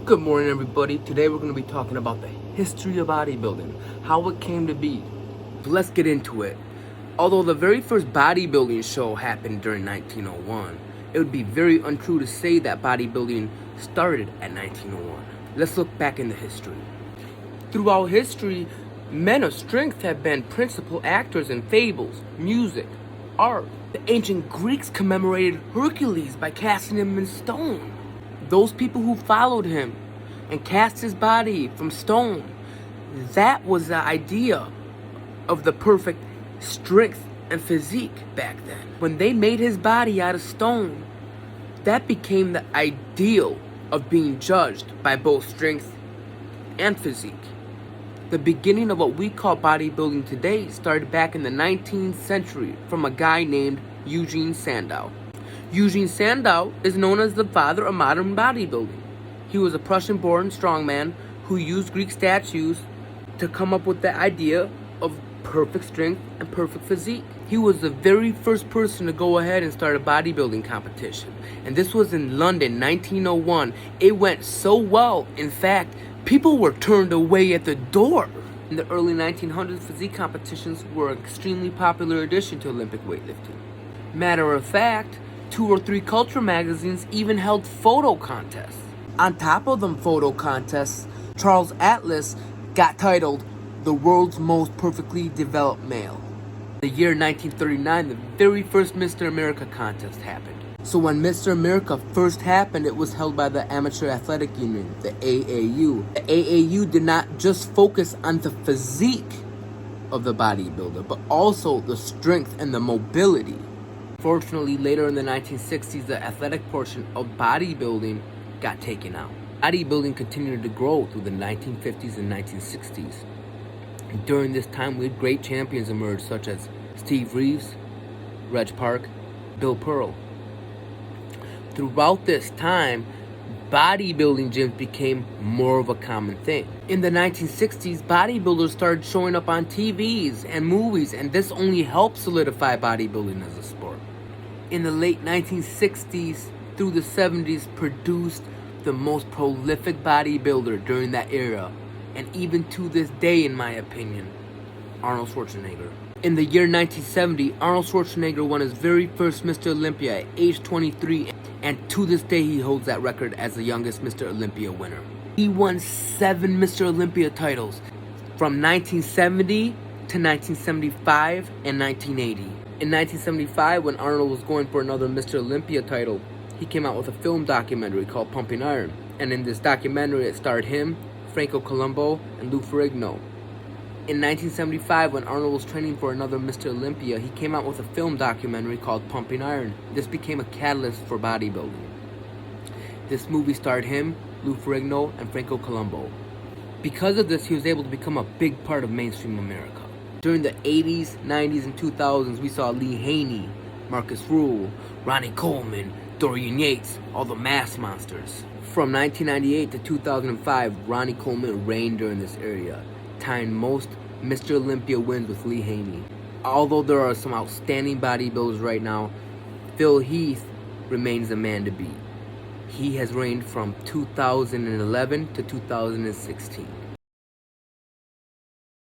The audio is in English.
Good morning, everybody. Today we're going to be talking about the history of bodybuilding, how it came to be. So let's get into it. Although the very first bodybuilding show happened during 1901, it would be very untrue to say that bodybuilding started at 1901. Let's look back in the history. Throughout history, men of strength have been principal actors in fables, music, art. The ancient Greeks commemorated Hercules by casting him in stone. Those people who followed him and cast his body from stone, that was the idea of the perfect strength and physique back then. When they made his body out of stone, that became the ideal of being judged by both strength and physique. The beginning of what we call bodybuilding today started back in the 19th century from a guy named Eugene Sandow. Eugene Sandow is known as the father of modern bodybuilding. He was a Prussian-born strongman who used Greek statues to come up with the idea of perfect strength and perfect physique. He was the very first person to go ahead and start a bodybuilding competition. And this was in London, 1901. It went so well, in fact, people were turned away at the door. In the early 1900s, physique competitions were an extremely popular addition to Olympic weightlifting. Matter of fact, 2 or 3 culture magazines even held photo contests. On top of them photo contests, Charles Atlas got titled the world's most perfectly developed male. The year 1939, the very first Mr. America contest happened. So when Mr. America first happened, it was held by the Amateur Athletic Union, the AAU. The AAU did not just focus on the physique of the bodybuilder, but also the strength and the mobility. Fortunately, later in the 1960s, the athletic portion of bodybuilding got taken out. Bodybuilding continued to grow through the 1950s and 1960s. During this time, we had great champions emerge, such as Steve Reeves, Reg Park, Bill Pearl. Throughout this time, bodybuilding gyms became more of a common thing. In the 1960s, bodybuilders started showing up on TVs and movies, and this only helped solidify bodybuilding as a sport. In the late 1960s through the 70s, produced the most prolific bodybuilder during that era, and even to this day, in my opinion, Arnold Schwarzenegger. In the year 1970, Arnold Schwarzenegger won his very first Mr. Olympia at age 23, and to this day he holds that record as the youngest Mr. Olympia winner. He won 7 Mr. Olympia titles from 1970 to 1975 and 1980. In 1975, when Arnold was going for another Mr. Olympia title, he came out with a film documentary called Pumping Iron. And in this documentary, it starred him, Franco Columbu, and Lou Ferrigno. In 1975, when Arnold was training for another Mr. Olympia, he came out with a film documentary called Pumping Iron. This became a catalyst for bodybuilding. This movie starred him, Lou Ferrigno, and Franco Columbu. Because of this, he was able to become a big part of mainstream America. During the 80s, 90s, and 2000s, we saw Lee Haney, Marcus Rule, Ronnie Coleman, Dorian Yates, all the mass monsters. From 1998 to 2005, Ronnie Coleman reigned during this area, tying most Mr. Olympia wins with Lee Haney. Although there are some outstanding bodybuilders right now, Phil Heath remains the man to beat. He has reigned from 2011 to 2016.